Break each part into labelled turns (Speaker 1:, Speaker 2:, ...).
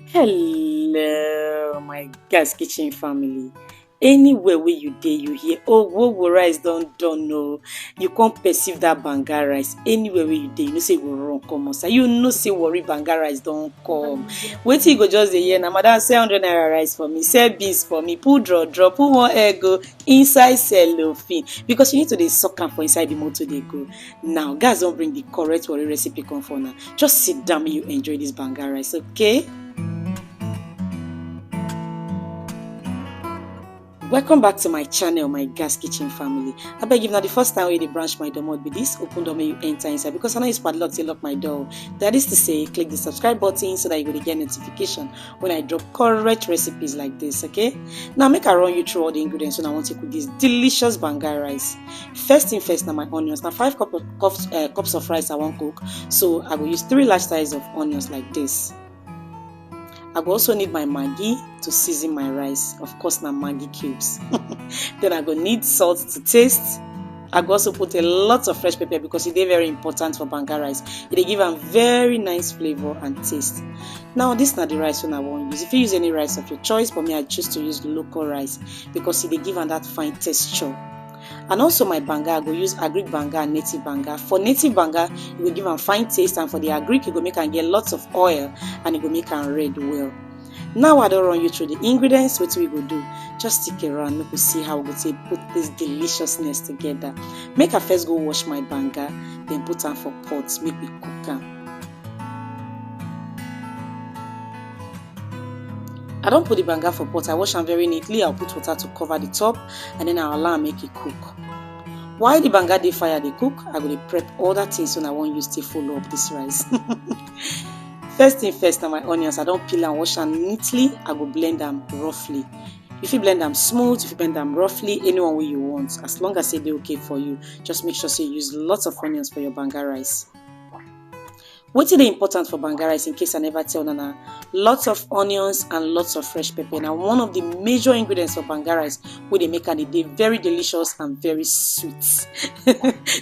Speaker 1: Hello, my Gazkitchen family. Anywhere where you dey, you hear, oh, wo rice don't done, no. You can't perceive that banga rice. Anywhere where you dey, you know say go run come outside. You know say Warri banga rice don't come. Wait till you go just the year. Now, madam, say 100 naira rice for me, sell beans for me, put draw, put one egg go inside cellophane. Because you need to dey suck am for inside the motor they go. Now, guys don't bring the correct Warri recipe come for now. Just sit down, you enjoy this banga rice, okay? Welcome back to my channel, my Gazkitchen family. I beg if not the first time they branch my door be this open door may you enter inside because I know it's padlock to lock my door. That is to say, click the subscribe button so that you will get notification when I drop correct recipes like this, okay? Now make I run you through all the ingredients when I want to cook this delicious banga rice. First thing first, now my onions. Now 5 cups of rice I want cook, so I will use 3 large sizes of onions like this. I will also need my Maggi to season my rice. Of course, now Maggi cubes. Then I go need salt to taste. I go also put a lot of fresh pepper because it is very important for banga rice. It give a very nice flavor and taste. Now this is not the rice one I want use. If you use any rice of your choice, for me I choose to use local rice because it give that fine texture. And also my banga, I go use agric banga and native banga. For native banga, it will give a fine taste, and for the agric, it will make and get lots of oil and it will make and red well. Now I don't run you through the ingredients. What we go do? Just stick around, make we see how we go put this deliciousness together. Make I first go wash my banga, then put am for pot, make we cook am. I don't put the banga for pot, I wash them very neatly. I'll put water to cover the top and then I'll allow am make it cook. While the banga dey fire dey cook, I go prep all that things when I want use to follow up this rice. First thing first, now my onions, I don't peel and wash them neatly. I go blend them roughly. If you blend them smooth, if you blend them roughly, anyone way you want, as long as they okay for you, just make sure you use lots of onions for your banga rice. What is important for banga rice in case I never tell Nana? Lots of onions and lots of fresh pepper. Now one of the major ingredients for banga rice where they make and they very delicious and very sweet.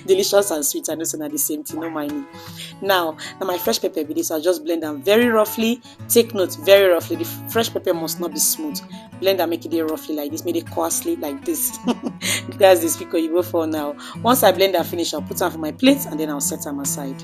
Speaker 1: Delicious and sweet, I know it's not the same thing, no mind me. Now my fresh pepper with this, I'll just blend them very roughly. Take note, very roughly. The fresh pepper must not be smooth. Blend and make it roughly like this, make it coarsely like this. That's the speaker you go for now. Once I blend and finish, I'll put them for my plate and then I'll set them aside.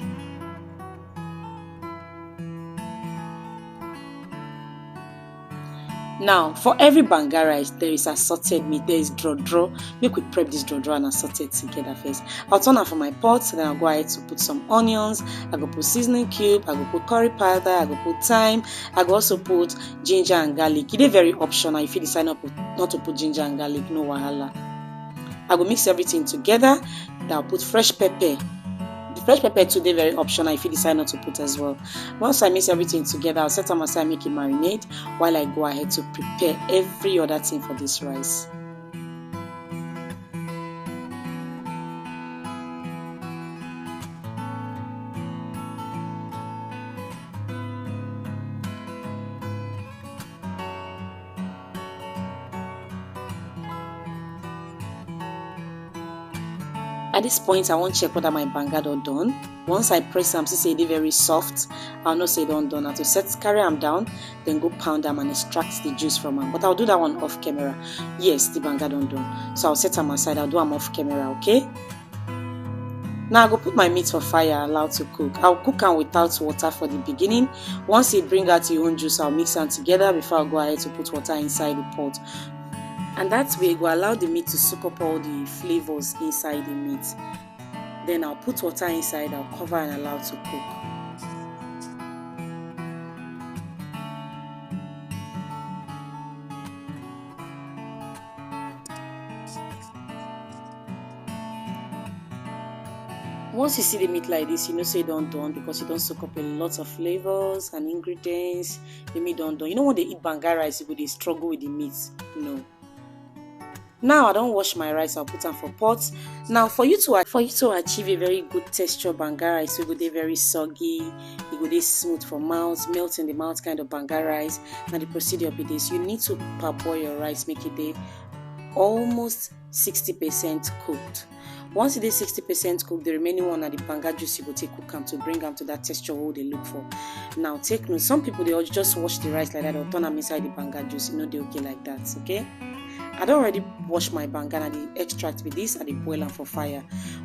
Speaker 1: Now, for every banga rice, there is assorted meat. There is draw. Make we prep this draw and assort it together first. I'll turn it for my pot, then I'll go ahead to put some onions. I go put seasoning cube. I go put curry powder. I go put thyme. I go also put ginger and garlic. It is very optional. If you decide not to put ginger and garlic, no wahala. I go mix everything together. Then I'll put fresh pepper. The fresh pepper too, they're very optional if you decide not to put as well. Once I mix everything together, I'll set them aside, make it marinate while I go ahead to prepare every other thing for this rice. At this point, I want to check whether my banga done. Once I press them, see they very soft. I'll not say done. I to carry them down, then go pound them and extract the juice from them. But I'll do that one off camera. Yes, the banga done. So I'll set them aside. I'll do them off camera, okay? Now I'll go put my meat for fire, allowed to cook. I'll cook them without water for the beginning. Once it bring out your own juice, I'll mix them together before I go ahead to put water inside the pot. And that way, it will allow the meat to soak up all the flavors inside the meat. Then I'll put water inside, I'll cover and allow to cook. Once you see the meat like this, you know say don't done because you don't soak up a lot of flavors and ingredients. The meat don't done. You know when they eat banga rice, they struggle with the meat. No. Now I don't wash my rice, I'll put them for pots. Now for you to achieve a very good texture banga rice, it will be very soggy, it will be smooth for mouth, melt in the mouth kind of banga rice. Now the procedure be this: you need to parboil your rice, make it almost 60% cooked. Once it is 60% cooked, the remaining one at the banga juice you go take cook am to bring am to that texture what they look for. Now take note, some people they just wash the rice like that or turn them inside the banga juice, they okay like that, okay? I don't already wash my banga and I extract with this and I boil them for fire.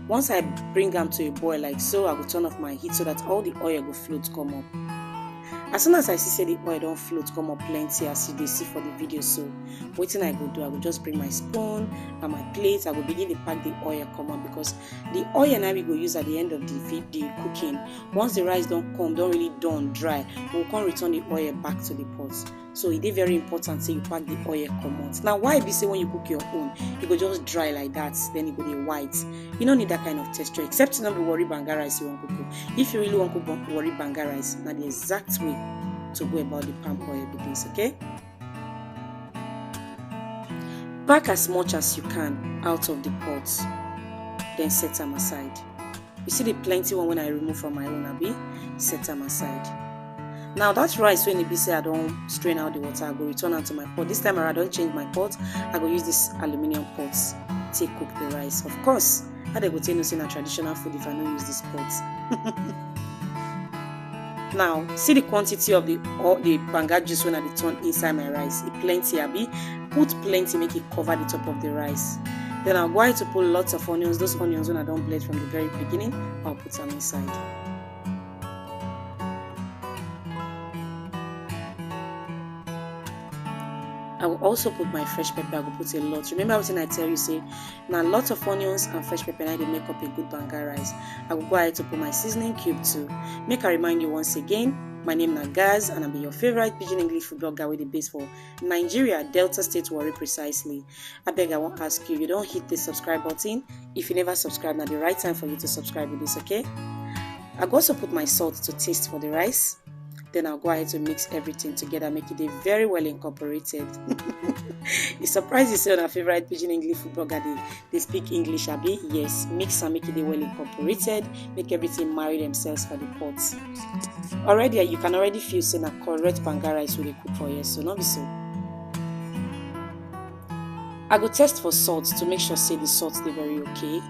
Speaker 1: Once I bring them to a boil like so, I will turn off my heat so that all the oil will float come up. As soon as I see the oil don't float come up plenty as you see for the video, so wetin I go do, I will just bring my spoon and my plate. I will begin to pack the oil come up because the oil now we go use at the end of the cooking. Once the rice don't really done dry, we will come return the oil back to the pot. So it is very important say you pack the oil come out. Now why be say when you cook your own, you go just dry like that, then it go be white. You don't need that kind of texture except not be Warri banga rice you want to cook. If you really want to cook Warri banga rice, now the exact way to go about the palm oil with this, okay? Pack as much as you can out of the pot, then set them aside. You see the plenty one when I remove from my own abi, set them aside. Now that rice when it be say I don't strain out the water, I go return onto my pot. This time around I don't change my pot, I go use this aluminium pots to cook the rice. Of course, how they go tell you say na traditional food if I don't use this pot. Now, see the quantity of the banga juice when I turn inside my rice. It plenty, abi. Put plenty, make it cover the top of the rice. Then I'll go ahead to put lots of onions. Those onions when I don't blend from the very beginning, I'll put them inside. I will also put my fresh pepper. I will put a lot. Remember what I tell you, say, now lots of onions and fresh pepper now they make up a good banga rice. I will go ahead to put my seasoning cube too. Make I remind you once again, my name is Gaz and I'll be your favorite Pidgin English food blogger with the base for Nigeria, Delta State, Warri precisely. I beg I won't ask you don't hit the subscribe button. If you never subscribe, now the right time for you to subscribe with this, okay? I will also put my salt to taste for the rice. Then I'll go ahead to mix everything together, make it very well incorporated. It's surprising you say on our favorite Pidgin English food blogger they speak English, abi? Yes, mix and make it well incorporated, make everything marry themselves for the pot. Already you can already feel say na correct banga rice will they cook for you, so not be so. I go test for salt to make sure say the salt they very okay.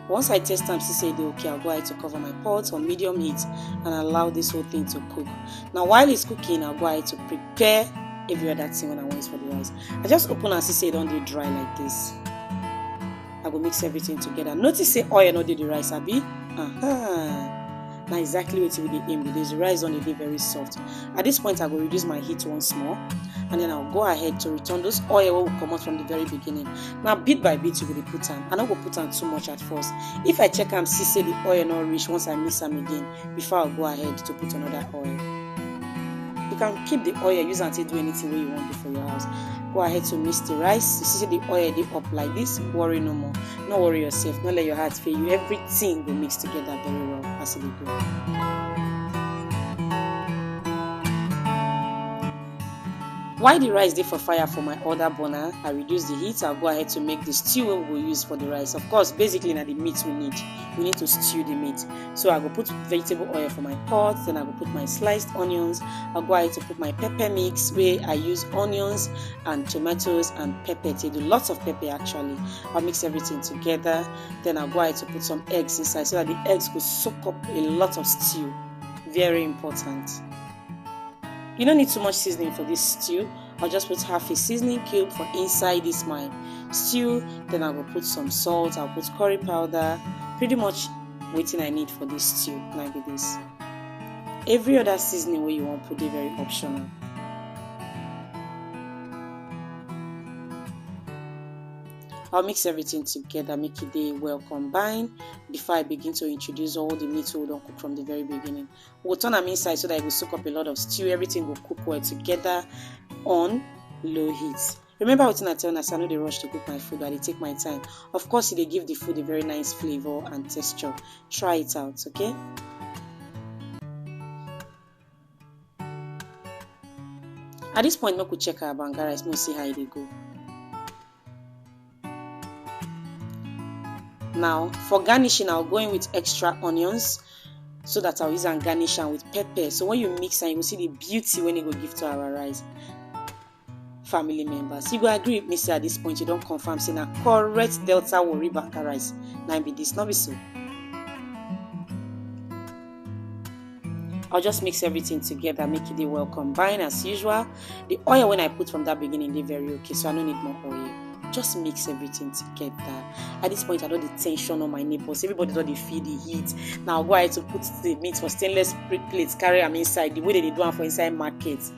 Speaker 1: Once I test them, see say they okay, I'll go ahead to cover my pot on medium heat and allow this whole thing to cook. Now while it's cooking, I'll go ahead to prepare every other thing when I want for the rice. I just open and see say don't they dry like this. I will mix everything together. Notice say oil not did the rice, abi? Now exactly what we did aim with this. The rice on the very soft. At this point, I will reduce my heat once more. And then I'll go ahead to return those oil will come out from the very beginning. Now bit by bit you will put them. I'm not going to put them too much at first. If I check and see say the oil not reach once I mix them again, before I'll go ahead to put another oil. You can keep the oil, use until do anything where you want to for your house. Go ahead to mix the rice. You see the oil dip up like this, worry no more. Not worry yourself, not let your heart fail you. Everything will mix together very well as it goes. While the rice did for fire for my other burner, I reduce the heat. I'll go ahead to make the stew we will use for the rice. Of course, basically now the meat we need to stew the meat. So I will put vegetable oil for my pot, then I will put my sliced onions. I'll go ahead to put my pepper mix where I use onions and tomatoes and pepper. To do lots of pepper actually. I'll mix everything together. Then I'll go ahead to put some eggs inside so that the eggs will soak up a lot of stew. Very important. You don't need too much seasoning for this stew. I'll just put half a seasoning cube for inside this my stew. Then I will put some salt. I'll put curry powder. Pretty much waiting I need for this stew like this. Every other seasoning where you want put it very optional. I'll mix everything together, make it well combined before I begin to introduce all the meat we don't cook from the very beginning. We'll turn them inside so that it will soak up a lot of stew. Everything will cook well together on low heat. Remember what I tell you, I know they rush to cook my food, but I take my time. Of course, they give the food a very nice flavor and texture. Try it out, okay? At this point, we could check our banga rice, we'll see how they go. Now, for garnishing, I'll go in with extra onions so that I'll use and garnish and with pepper. So when you mix and you will see the beauty when it will give to our rice. family members. You go agree with me, say at this point you don't confirm saying a correct Delta Warri Banga rice. Now be this, not be so. I'll just mix everything together, make it well combined as usual. The oil when I put from that beginning, they're very okay, so I don't need more oil. Just mix everything together. At this point, I don't the tension on my neighbors. Everybody don't feel the heat. Now I'll go ahead to put the meat for stainless plates, carry them inside the way they do them for inside markets.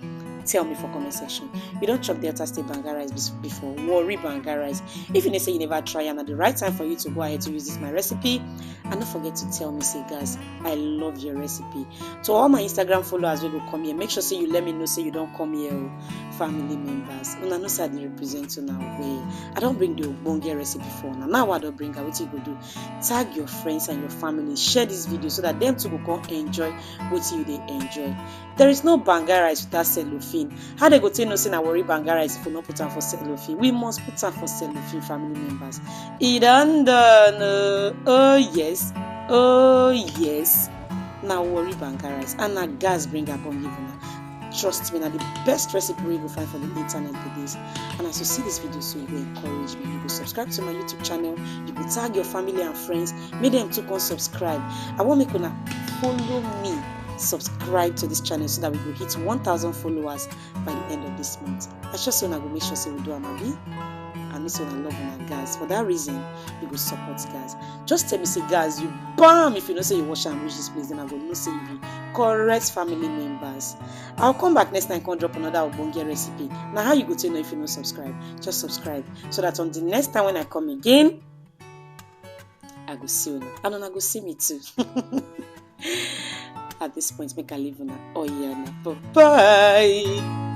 Speaker 1: Tell me for comment section. You don't chop Delta State Banga rice before, Warri Banga rice. If you say you never try and at the right time for you to go ahead to use this my recipe, and don't forget to tell me, say guys, I love your recipe. To all my Instagram followers will come here, make sure say you let me know say you don't come here, family members. Una no say they represent you now way. I don't bring the bonga recipe for now I don't bring her. What you go do? Tag your friends and your family, share this video so that them too go come enjoy what you they enjoy. There is no Banga rice without cellophane. How they go tell no say na Warri Banga rice if we not put on for cellophane? We must put on for cellophane, family members. It done. Oh yes. Oh yes. Now Warri Banga rice and na gas bring up on you. Trust me, now the best recipe you go find for the internet with this. And as you see this video, so you will encourage me. You will subscribe to my YouTube channel. You will tag your family and friends. Make them to come subscribe. I want make una follow me. Subscribe to this channel so that we will hit 1,000 followers by the end of this month. I just want to make sure say we do Amabi. And also I love my guys. For that reason, you go support guys. Just tell me say guys, you bam if you know say you watch and reach this place, then I will know say you be correct family members. I'll come back next time and drop another Obonge recipe. Now how you go to know if you don't subscribe? Just subscribe so that on the next time when I come again, I go see you. And then I go see me too. At this point, make a leave now. Oh yeah, bye bye.